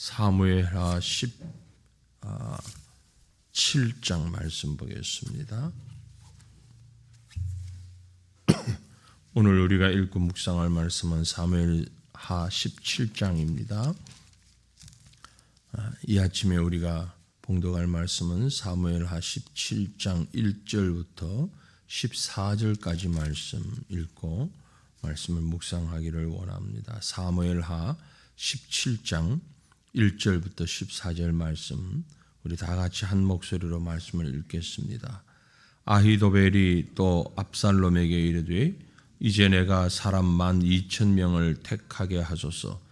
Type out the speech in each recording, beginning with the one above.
사무엘하 17장 말씀 보겠습니다. 오늘 우리가 읽고 묵상할 말씀은 사무엘하 17장입니다. 이 아침에 우리가 봉독할 말씀은 사무엘하 17장 1절부터 14절까지 말씀 읽고 말씀을 묵상하기를 원합니다. 사무엘하 17장 1절부터 14절 말씀 우리 다 같이 한 목소리로 말씀을 읽겠습니다. 아히도벨이 또 압살롬에게 이르되 이제 내가 사람 12,000명을 택하게 하소서.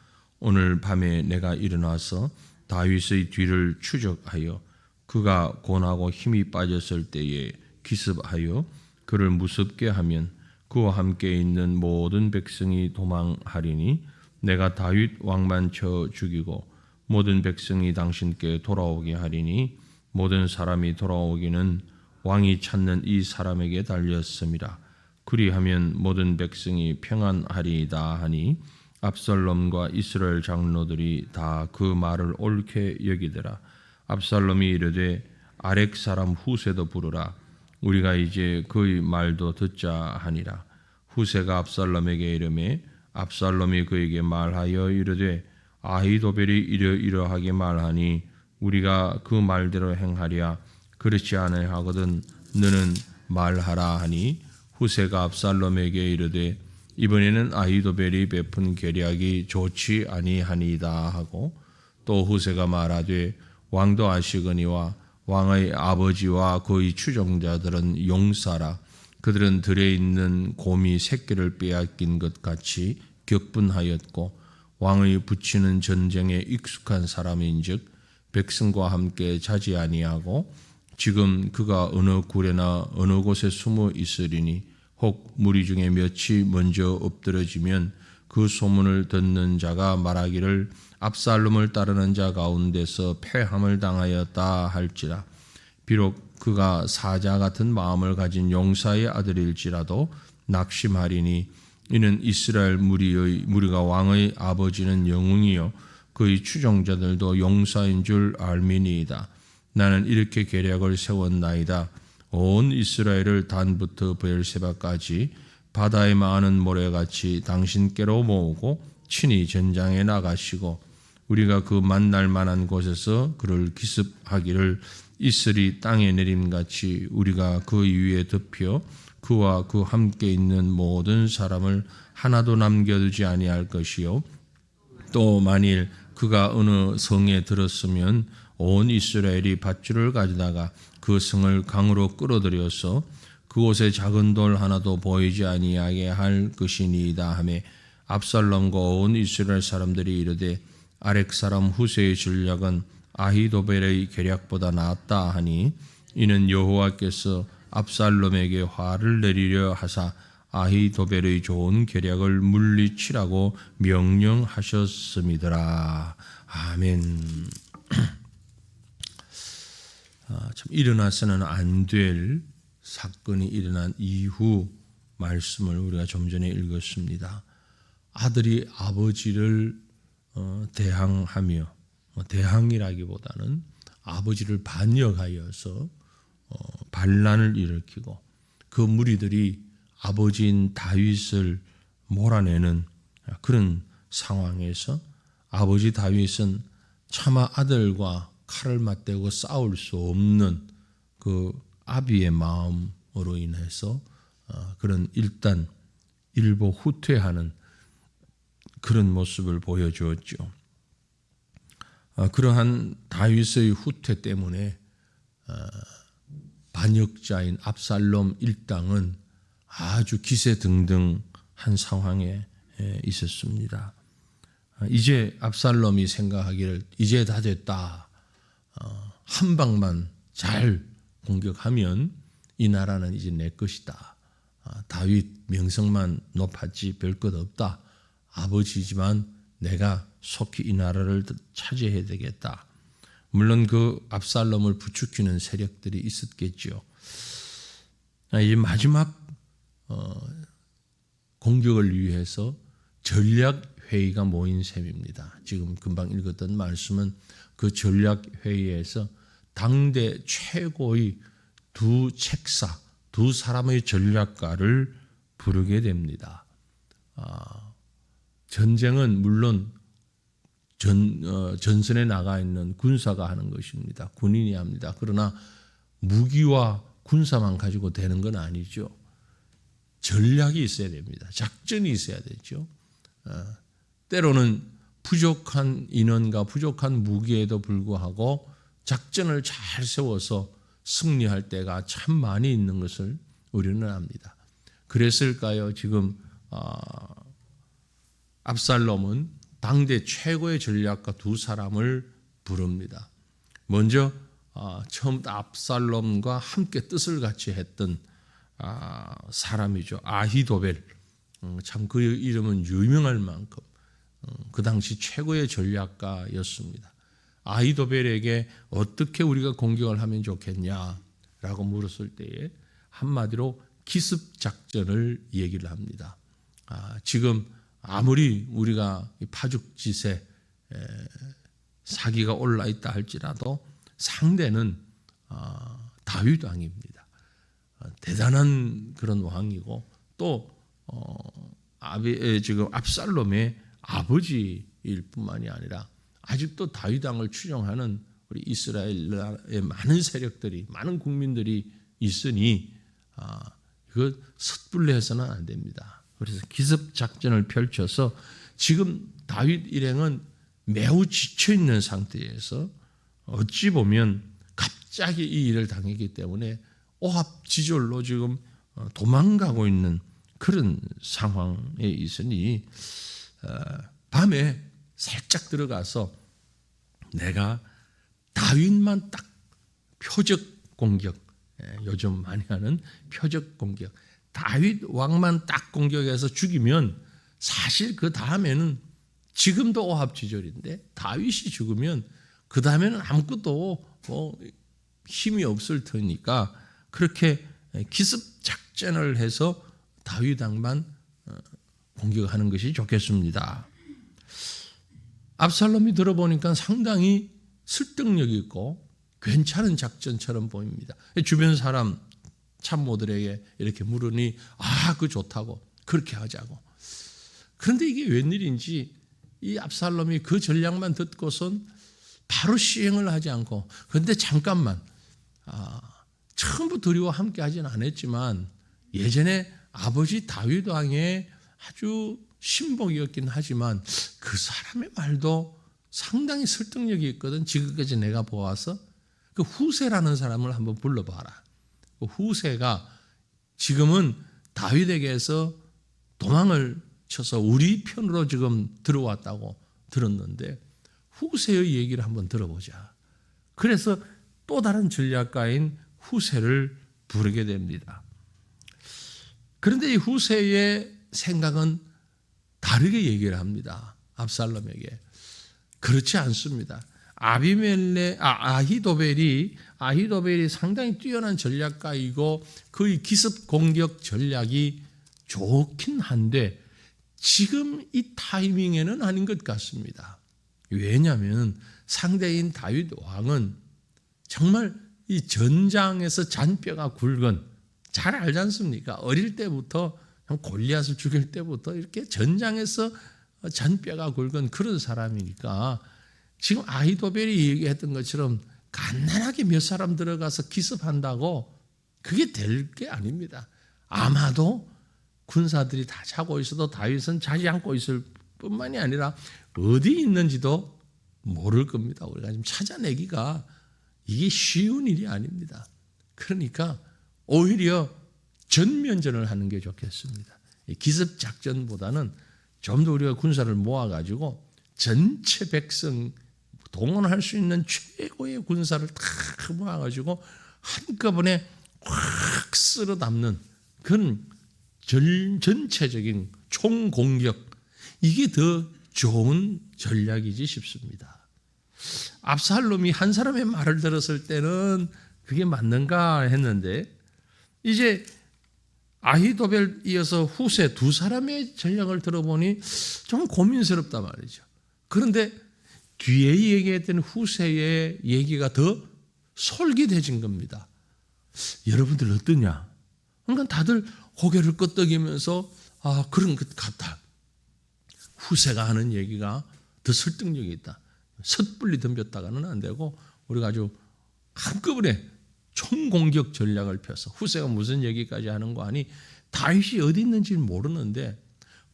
오늘 밤에 내가 일어나서 다윗의 뒤를 추적하여 그가 곤하고 힘이 빠졌을 때에 기습하여 그를 무섭게 하면 그와 함께 있는 모든 백성이 도망하리니 내가 다윗 왕만 쳐 죽이고 모든 백성이 당신께 돌아오게 하리니 모든 사람이 돌아오기는 왕이 찾는 이 사람에게 달렸음이라. 그리하면 모든 백성이 평안하리이다 하니 압살롬과 이스라엘 장로들이 다 그 말을 옳게 여기더라. 압살롬이 이르되 아렉 사람 후세도 부르라. 우리가 이제 그의 말도 듣자 하니라. 후세가 압살롬에게 이르매 압살롬이 그에게 말하여 이르되 아히도벨이 이러이러하게 말하니 우리가 그 말대로 행하랴. 그렇지 않아야 하거든 너는 말하라 하니 후세가 압살롬에게 이르되 이번에는 아히도벨이 베푼 계략이 좋지 아니하니이다 하고 또 후세가 말하되 왕도 아시거니와 왕의 아버지와 그의 추종자들은 용사라. 그들은 들에 있는 곰이 새끼를 빼앗긴 것 같이 격분하였고 왕의 붙이는 전쟁에 익숙한 사람인즉 백성과 함께 자지 아니하고 지금 그가 어느 굴에나 어느 곳에 숨어 있으리니 혹 무리 중에 몇이 먼저 엎드러지면 그 소문을 듣는 자가 말하기를 압살롬을 따르는 자 가운데서 패함을 당하였다 할지라. 비록 그가 사자 같은 마음을 가진 용사의 아들일지라도 낙심하리니 이는 이스라엘 무리가 왕의 아버지는 영웅이요 그의 추종자들도 용사인 줄 알미니이다. 나는 이렇게 계략을 세웠나이다. 온 이스라엘을 단부터 브엘세바까지 바다에 많은 모래같이 당신께로 모으고 친히 전장에 나가시고 우리가 그 만날 만한 곳에서 그를 기습하기를 이슬이 땅에 내림같이 우리가 그 위에 덮여 그와 그 함께 있는 모든 사람을 하나도 남겨두지 아니할 것이요 또 만일 그가 어느 성에 들었으면 온 이스라엘이 밧줄을 가져다가 그 성을 강으로 끌어들여서 그곳에 작은 돌 하나도 보이지 아니하게 할 것이니이다 하매 압살롬과 온 이스라엘 사람들이 이르되 아렉 사람 후세의 전략은 아히도벨의 계략보다 낫다 하니 이는 여호와께서 압살롬에게 화를 내리려 하사 아히도벨의 좋은 계략을 물리치라고 명령하셨음이더라. 아멘. 참 일어나서는 안 될 사건이 일어난 이후 말씀을 우리가 좀 전에 읽었습니다. 아들이 아버지를 대항하며 대항이라기보다는 아버지를 반역하여서 반란을 일으키고 그 무리들이 아버지인 다윗을 몰아내는 그런 상황에서 아버지 다윗은 차마 아들과 칼을 맞대고 싸울 수 없는 그 아비의 마음으로 인해서 그런 일단 일보 후퇴하는 그런 모습을 보여주었죠. 그러한 다윗의 후퇴 때문에 반역자인 압살롬 일당은 아주 기세등등한 상황에 있었습니다. 이제 압살롬이 생각하기를 이제 다 됐다. 한 방만 잘 공격하면 이 나라는 이제 내 것이다. 다윗 명성만 높았지 별 것 없다. 아버지지만 내가 속히 이 나라를 차지해야 되겠다. 물론 그 압살롬을 부추기는 세력들이 있었겠죠. 이 마지막 공격을 위해서 전략 회의가 모인 셈입니다. 지금 금방 읽었던 말씀은 그 전략 회의에서 당대 최고의 두 책사, 두 사람의 전략가를 부르게 됩니다. 전쟁은 물론 전선에 나가 있는 군사가 하는 것입니다. 군인이 합니다. 그러나 무기와 군사만 가지고 되는 건 아니죠. 전략이 있어야 됩니다. 작전이 있어야 되죠. 때로는 부족한 인원과 부족한 무기에도 불구하고 작전을 잘 세워서 승리할 때가 참 많이 있는 것을 우리는 압니다. 그랬을까요? 지금 압살롬은 당대 최고의 전략가 두 사람을 부릅니다. 먼저 처음부터 압살롬과 함께 뜻을 같이 했던 사람이죠. 아히도벨. 참 그 이름은 유명할 만큼 그 당시 최고의 전략가였습니다. 아히도벨에게 어떻게 우리가 공격을 하면 좋겠냐라고 물었을 때에 한마디로 기습 작전을 얘기를 합니다. 지금 아무리 우리가 파죽지세 사기가 올라 있다 할지라도 상대는 다윗 왕입니다. 대단한 그런 왕이고 또 지금 압살롬의 아버지일 뿐만이 아니라 아직도 다윗 왕을 추종하는 우리 이스라엘의 많은 세력들이 많은 국민들이 있으니 이거 섣불리 해서는 안 됩니다. 그래서 기습 작전을 펼쳐서 지금 다윗 일행은 매우 지쳐 있는 상태에서 어찌 보면 갑자기 이 일을 당했기 때문에 오합지졸로 지금 도망가고 있는 그런 상황에 있으니 밤에 살짝 들어가서 내가 다윗만 딱 표적 공격, 요즘 많이 하는 표적 공격, 다윗 왕만 딱 공격해서 죽이면 사실 그 다음에는 지금도 오합지졸인데 다윗이 죽으면 그 다음에는 아무것도 힘이 없을 테니까 그렇게 기습 작전을 해서 다윗 왕만 공격하는 것이 좋겠습니다. 압살롬이 들어보니까 상당히 설득력 있고 괜찮은 작전처럼 보입니다. 주변 사람 참모들에게 이렇게 물으니 그거 좋다고 그렇게 하자고. 그런데 이게 웬일인지 이 압살롬이 그 전략만 듣고선 바로 시행을 하지 않고 그런데 잠깐만 처음부터 우리와 함께 하진 않았지만 예전에 아버지 다윗 왕의 아주 신복이었긴 하지만 그 사람의 말도 상당히 설득력이 있거든. 지금까지 내가 보아서 그 후세라는 사람을 한번 불러봐라. 그 후세가 지금은 다윗에게서 도망을 쳐서 우리 편으로 지금 들어왔다고 들었는데 후세의 얘기를 한번 들어보자. 그래서 또 다른 전략가인 후세를 부르게 됩니다. 그런데 이 후세의 생각은 다르게 얘기를 합니다. 압살롬에게. 그렇지 않습니다. 아히도벨이 상당히 뛰어난 전략가이고 그의 기습 공격 전략이 좋긴 한데 지금 이 타이밍에는 아닌 것 같습니다. 왜냐하면 상대인 다윗 왕은 정말 이 전장에서 잔뼈가 굵은 잘 알지 않습니까? 어릴 때부터 골리앗을 죽일 때부터 이렇게 전장에서 잔뼈가 굵은 그런 사람이니까 지금 아히도벨이 얘기했던 것처럼 간단하게 몇 사람 들어가서 기습한다고 그게 될 게 아닙니다. 아마도 군사들이 다 자고 있어도 다윗은 자지 않고 있을 뿐만이 아니라 어디 있는지도 모를 겁니다. 우리가 지금 찾아내기가 이게 쉬운 일이 아닙니다. 그러니까 오히려 전면전을 하는 게 좋겠습니다. 기습 작전보다는 좀 더 우리가 군사를 모아가지고 전체 백성 동원할 수 있는 최고의 군사를 다 모아가지고 한꺼번에 확 쓸어 담는 그런 전체적인 총공격, 이게 더 좋은 전략이지 싶습니다. 압살롬이 한 사람의 말을 들었을 때는 그게 맞는가 했는데 이제 아히도벨 이어서 후세 두 사람의 전략을 들어보니 좀 고민스럽단 말이죠. 그런데 뒤에 얘기했던 후세의 얘기가 더 솔깃해진 겁니다. 여러분들 어떠냐? 그러니까 다들 고개를 끄덕이면서 그런 것 같다. 후세가 하는 얘기가 더 설득력이 있다. 섣불리 덤볐다가는 안 되고 우리가 아주 한꺼번에 총공격 전략을 펴서 후세가 무슨 얘기까지 하는 거 아니 다윗이 어디 있는지 모르는데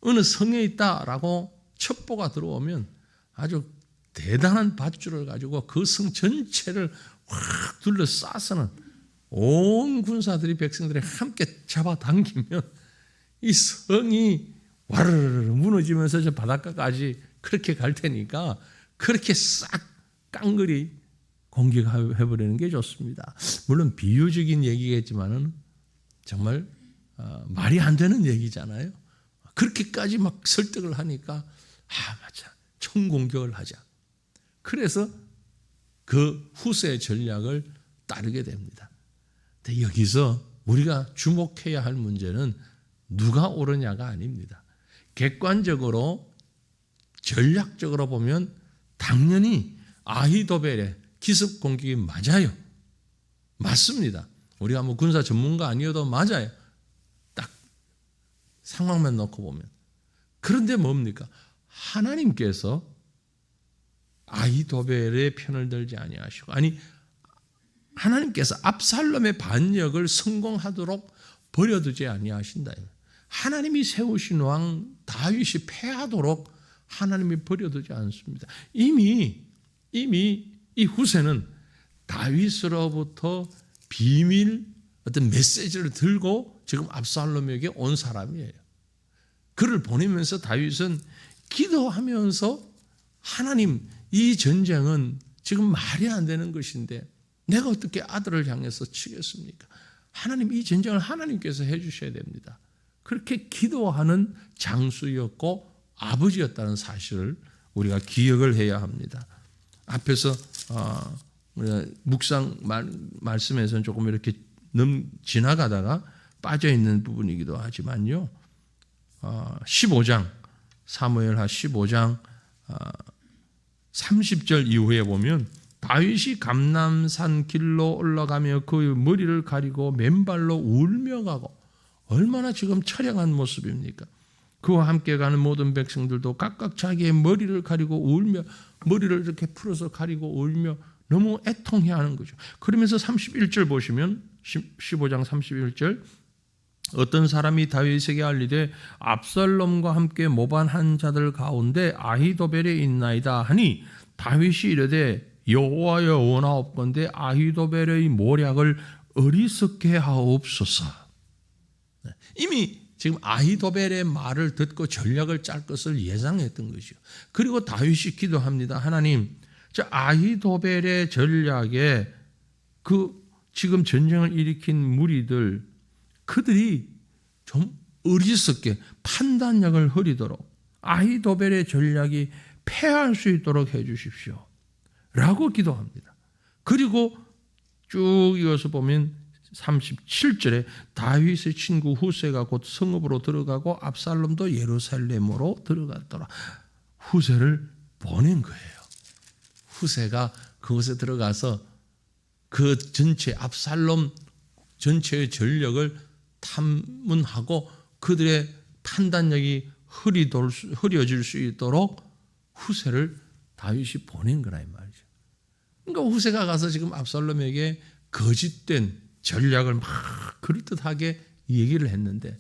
어느 성에 있다라고 첩보가 들어오면 아주 대단한 밧줄을 가지고 그 성 전체를 확 둘러싸서는 온 군사들이 백성들이 함께 잡아당기면 이 성이 와르르 무너지면서 저 바닷가까지 그렇게 갈 테니까 그렇게 싹 깡그리 공격해버리는 게 좋습니다. 물론 비유적인 얘기겠지만은 정말 말이 안 되는 얘기잖아요. 그렇게까지 막 설득을 하니까 맞아 총공격을 하자. 그래서 그 후세의 전략을 따르게 됩니다. 근데 여기서 우리가 주목해야 할 문제는 누가 옳으냐가 아닙니다. 객관적으로 전략적으로 보면 당연히 아히도벨의 기습 공격이 맞아요. 맞습니다. 우리가 뭐 군사 전문가 아니어도 맞아요. 딱 상황만 놓고 보면. 그런데 뭡니까? 하나님께서 아히도벨의 편을 들지 아니하시고 하나님께서 압살롬의 반역을 성공하도록 버려두지 아니하신다. 하나님이 세우신 왕 다윗이 패하도록 하나님이 버려두지 않습니다. 이미 이 후세는 다윗으로부터 비밀 어떤 메시지를 들고 지금 압살롬에게 온 사람이에요. 그를 보내면서 다윗은 기도하면서 하나님 이 전쟁은 지금 말이 안 되는 것인데 내가 어떻게 아들을 향해서 치겠습니까? 하나님 이 전쟁을 하나님께서 해주셔야 됩니다. 그렇게 기도하는 장수였고 아버지였다는 사실을 우리가 기억을 해야 합니다. 앞에서 묵상 말씀에서는 조금 이렇게 지나가다가 빠져있는 부분이기도 하지만요. 15장 사무엘하 15장 30절 이후에 보면 다윗이 감람산 길로 올라가며 그의 머리를 가리고 맨발로 울며 가고 얼마나 지금 처량한 모습입니까? 그와 함께 가는 모든 백성들도 각각 자기의 머리를 가리고 울며 머리를 이렇게 풀어서 가리고 울며 너무 애통해하는 거죠. 그러면서 31절 보시면 15장 31절 어떤 사람이 다윗에게 알리되 압살롬과 함께 모반한 자들 가운데 아히도벨이 있나이다 하니 다윗이 이르되 여호와여 원하옵건대 아히도벨의 모략을 어리석게 하옵소서. 이미 지금 아히도벨의 말을 듣고 전략을 짤 것을 예상했던 거죠. 그리고 다윗이 기도합니다. 하나님, 저 아히도벨의 전략에 그 지금 전쟁을 일으킨 무리들 그들이 좀 어리석게 판단력을 흐리도록 아히도벨의 전략이 패할 수 있도록 해 주십시오. 라고 기도합니다. 그리고 쭉 이어서 보면 37절에 다윗의 친구 후세가 곧 성읍으로 들어가고 압살롬도 예루살렘으로 들어갔더라. 후세를 보낸 거예요. 후세가 그곳에 들어가서 그 전체 압살롬 전체의 전력을 탐문하고 그들의 판단력이 흐려질 수 있도록 후세를 다윗이 보낸 거라 이 말이죠. 그러니까 후세가 가서 지금 압살롬에게 거짓된 전략을 막 그럴듯하게 얘기를 했는데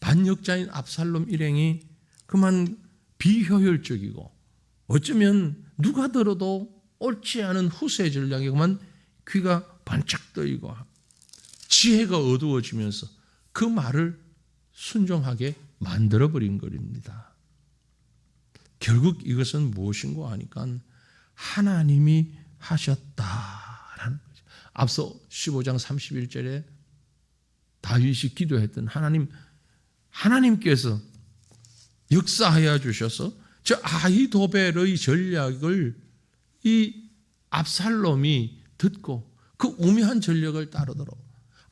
반역자인 압살롬 일행이 그만 비효율적이고 어쩌면 누가 들어도 옳지 않은 후세의 전략에 그만 귀가 반짝 뜨이고 지혜가 어두워지면서 그 말을 순종하게 만들어버린 것입니다. 결국 이것은 무엇인가 하니까 하나님이 하셨다라는 거죠. 앞서 15장 31절에 다윗이 기도했던 하나님께서 역사하여 주셔서 저 아히도벨의 전략을 이 압살롬이 듣고 그 우매한 전략을 따르도록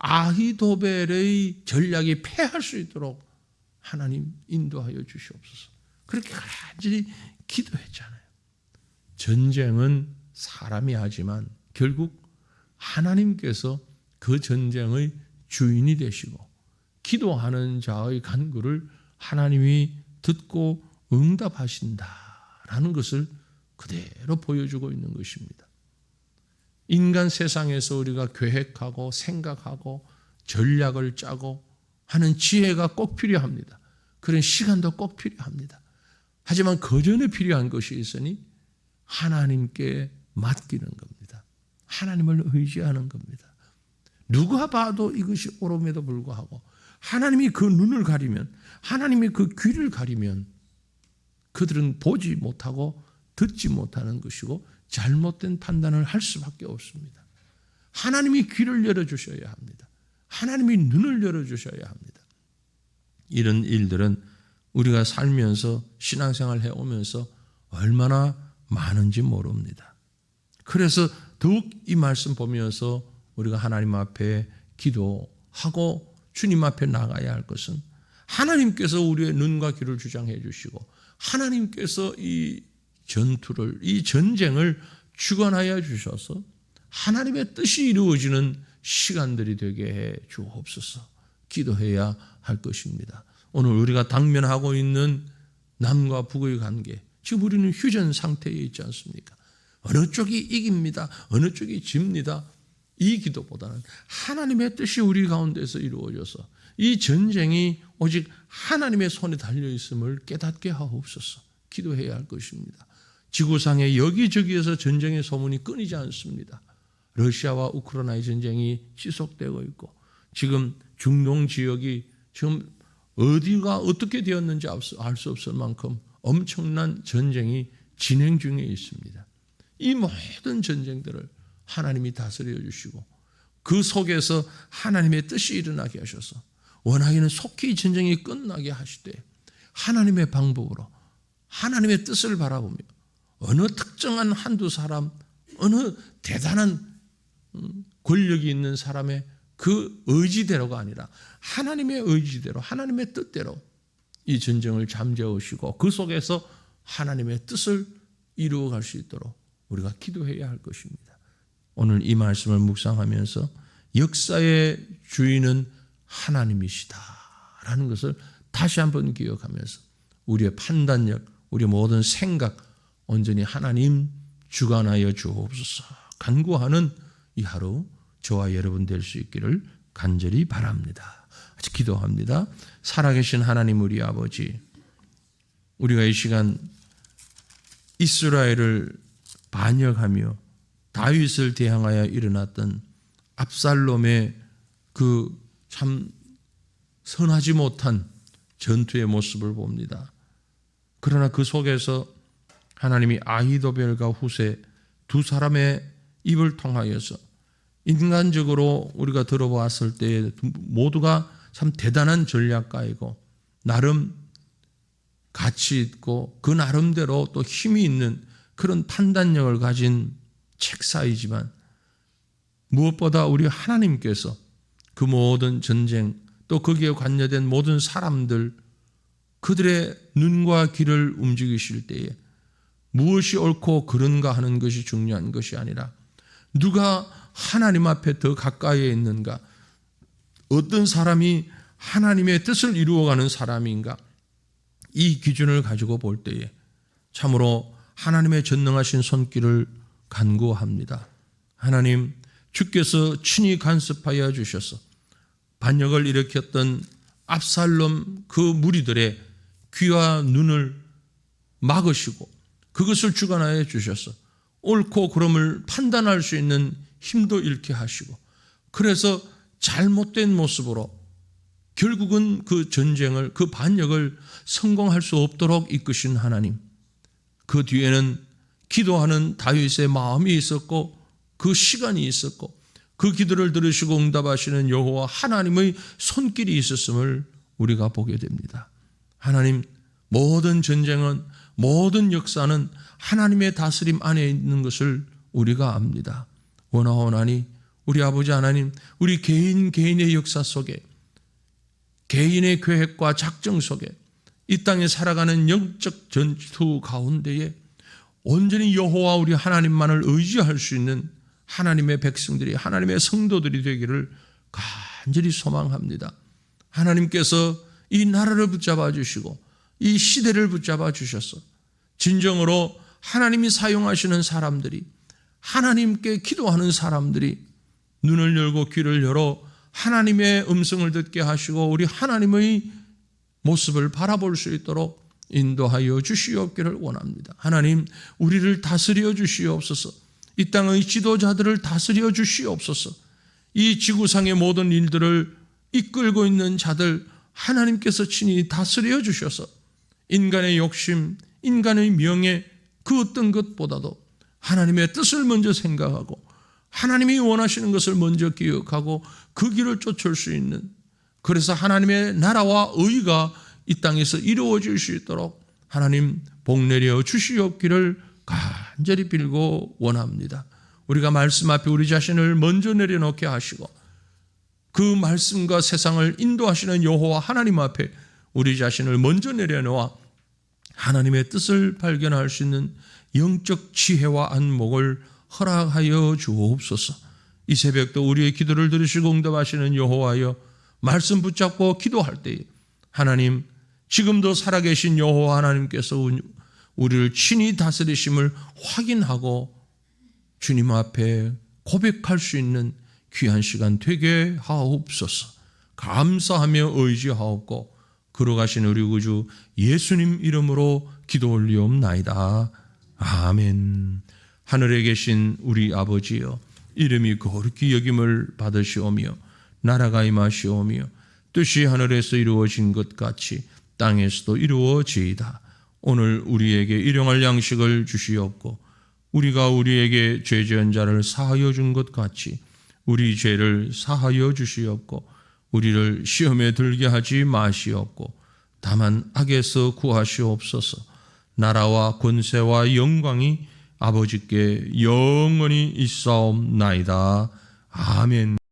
아히도벨의 전략이 패할 수 있도록 하나님 인도하여 주시옵소서. 그렇게 간절히 기도했잖아요. 전쟁은 사람이 하지만 결국 하나님께서 그 전쟁의 주인이 되시고 기도하는 자의 간구를 하나님이 듣고 응답하신다라는 것을 그대로 보여주고 있는 것입니다. 인간 세상에서 우리가 계획하고 생각하고 전략을 짜고 하는 지혜가 꼭 필요합니다. 그런 시간도 꼭 필요합니다. 하지만 그 전에 필요한 것이 있으니 하나님께 맡기는 겁니다. 하나님을 의지하는 겁니다. 누가 봐도 이것이 옳음에도 불구하고 하나님이 그 눈을 가리면, 하나님이 그 귀를 가리면 그들은 보지 못하고 듣지 못하는 것이고 잘못된 판단을 할 수밖에 없습니다. 하나님이 귀를 열어주셔야 합니다. 하나님이 눈을 열어주셔야 합니다. 이런 일들은 우리가 살면서 신앙생활 해오면서 얼마나 많은지 모릅니다. 그래서 더욱 이 말씀 보면서 우리가 하나님 앞에 기도하고 주님 앞에 나가야 할 것은 하나님께서 우리의 눈과 귀를 주장해 주시고 하나님께서 이 전투를, 이 전쟁을 주관하여 주셔서 하나님의 뜻이 이루어지는 시간들이 되게 해 주옵소서. 기도해야 할 것입니다. 오늘 우리가 당면하고 있는 남과 북의 관계, 지금 우리는 휴전 상태에 있지 않습니까? 어느 쪽이 이깁니다. 어느 쪽이 집니다. 이 기도보다는 하나님의 뜻이 우리 가운데서 이루어져서 이 전쟁이 오직 하나님의 손에 달려있음을 깨닫게 하옵소서. 기도해야 할 것입니다. 지구상의 여기저기에서 전쟁의 소문이 끊이지 않습니다. 러시아와 우크라이나의 전쟁이 지속되고 있고 지금 중동 지역이 지금 어디가 어떻게 되었는지 알 수 없을 만큼 엄청난 전쟁이 진행 중에 있습니다. 이 모든 전쟁들을 하나님이 다스려 주시고 그 속에서 하나님의 뜻이 일어나게 하셔서 원하기는 속히 전쟁이 끝나게 하시되 하나님의 방법으로 하나님의 뜻을 바라보며 어느 특정한 한두 사람, 어느 대단한 권력이 있는 사람의 그 의지대로가 아니라 하나님의 의지대로, 하나님의 뜻대로 이 전쟁을 잠재우시고 그 속에서 하나님의 뜻을 이루어갈 수 있도록 우리가 기도해야 할 것입니다. 오늘 이 말씀을 묵상하면서 역사의 주인은 하나님이시다라는 것을 다시 한번 기억하면서 우리의 판단력, 우리의 모든 생각 온전히 하나님 주관하여 주옵소서 간구하는 이 하루 저와 여러분 될 수 있기를 간절히 바랍니다. 같이 기도합니다. 살아계신 하나님 우리 아버지, 우리가 이 시간 이스라엘을 반역하며 다윗을 대항하여 일어났던 압살롬의 그 참 선하지 못한 전투의 모습을 봅니다. 그러나 그 속에서 하나님이 아히도벨과 후세 두 사람의 입을 통하여서 인간적으로 우리가 들어보았을 때 모두가 참 대단한 전략가이고 나름 가치 있고 그 나름대로 또 힘이 있는 그런 판단력을 가진 책사이지만 무엇보다 우리 하나님께서 그 모든 전쟁 또 거기에 관여된 모든 사람들 그들의 눈과 귀를 움직이실 때에 무엇이 옳고 그른가 하는 것이 중요한 것이 아니라 누가 하나님 앞에 더 가까이에 있는가, 어떤 사람이 하나님의 뜻을 이루어가는 사람인가, 이 기준을 가지고 볼 때에 참으로 하나님의 전능하신 손길을 간구합니다. 하나님, 주께서 친히 간섭하여 주셔서 반역을 일으켰던 압살롬 그 무리들의 귀와 눈을 막으시고 그것을 주관하여 주셔서 옳고 그름을 판단할 수 있는 힘도 잃게 하시고 그래서 잘못된 모습으로 결국은 그 전쟁을, 그 반역을 성공할 수 없도록 이끄신 하나님, 그 뒤에는 기도하는 다윗의 마음이 있었고 그 시간이 있었고 그 기도를 들으시고 응답하시는 여호와 하나님의 손길이 있었음을 우리가 보게 됩니다. 하나님, 모든 전쟁은, 모든 역사는 하나님의 다스림 안에 있는 것을 우리가 압니다. 원하오나니 우리 아버지 하나님, 우리 개인의 역사 속에, 개인의 계획과 작정 속에, 이 땅에 살아가는 영적 전투 가운데에 온전히 여호와 우리 하나님만을 의지할 수 있는 하나님의 백성들이, 하나님의 성도들이 되기를 간절히 소망합니다. 하나님께서 이 나라를 붙잡아 주시고 이 시대를 붙잡아 주셔서 진정으로 하나님이 사용하시는 사람들이, 하나님께 기도하는 사람들이 눈을 열고 귀를 열어 하나님의 음성을 듣게 하시고 우리 하나님의 모습을 바라볼 수 있도록 인도하여 주시옵기를 원합니다. 하나님, 우리를 다스려 주시옵소서. 이 땅의 지도자들을 다스려 주시옵소서. 이 지구상의 모든 일들을 이끌고 있는 자들 하나님께서 친히 다스려 주셔서 인간의 욕심, 인간의 명예, 그 어떤 것보다도 하나님의 뜻을 먼저 생각하고 하나님이 원하시는 것을 먼저 기억하고 그 길을 쫓을 수 있는, 그래서 하나님의 나라와 의가 이 땅에서 이루어질 수 있도록 하나님 복 내려 주시옵기를 간절히 빌고 원합니다. 우리가 말씀 앞에 우리 자신을 먼저 내려놓게 하시고 그 말씀과 세상을 인도하시는 여호와 하나님 앞에 우리 자신을 먼저 내려놓아 하나님의 뜻을 발견할 수 있는 영적 지혜와 안목을 허락하여 주옵소서. 이 새벽도 우리의 기도를 들으시고 응답하시는 여호와여, 말씀 붙잡고 기도할 때에 하나님, 지금도 살아계신 여호와 하나님께서 우리를 친히 다스리심을 확인하고 주님 앞에 고백할 수 있는 귀한 시간 되게 하옵소서. 감사하며 의지하옵고 걸어가신 우리 구주 예수님 이름으로 기도 올리옵나이다. 아멘. 하늘에 계신 우리 아버지여, 이름이 거룩히 여김을 받으시오며 나라가 임하시오며 뜻이 하늘에서 이루어진 것 같이 땅에서도 이루어지이다. 오늘 우리에게 일용할 양식을 주시옵고 우리가 우리에게 죄 지은 자를 사하여 준 것 같이 우리 죄를 사하여 주시옵고 우리를 시험에 들게 하지 마시옵고 다만 악에서 구하시옵소서. 나라와 권세와 영광이 아버지께 영원히 있사옵나이다. 아멘.